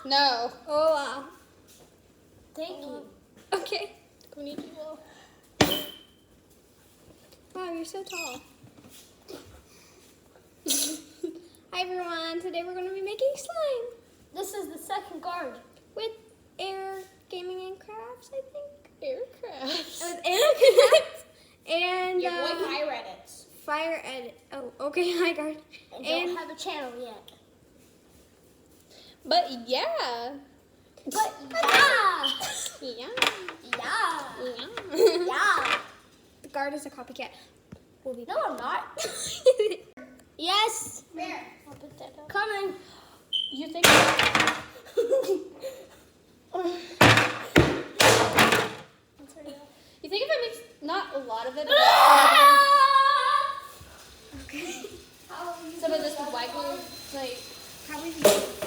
No. Oh, wow. Thank you. Okay. Konnichiwa. Wow, you're so tall. Hi, everyone. Today we're going to be making slime This is the second card. with Air Gaming and Crafts, I think. Aircraft. With Air Crafts and Your boy Fire Edits. Fire Edit. Oh, okay. Hi, guard. And don't have a channel yet. But yeah. But yeah. Yeah. Yeah. Yeah. Yeah. The guard is a copycat. We'll be No, I'm not. Yes. Where? I'll put that up. Coming. You think? You think if I mix not a lot of it, Okay. some of this with white glue, like Probably.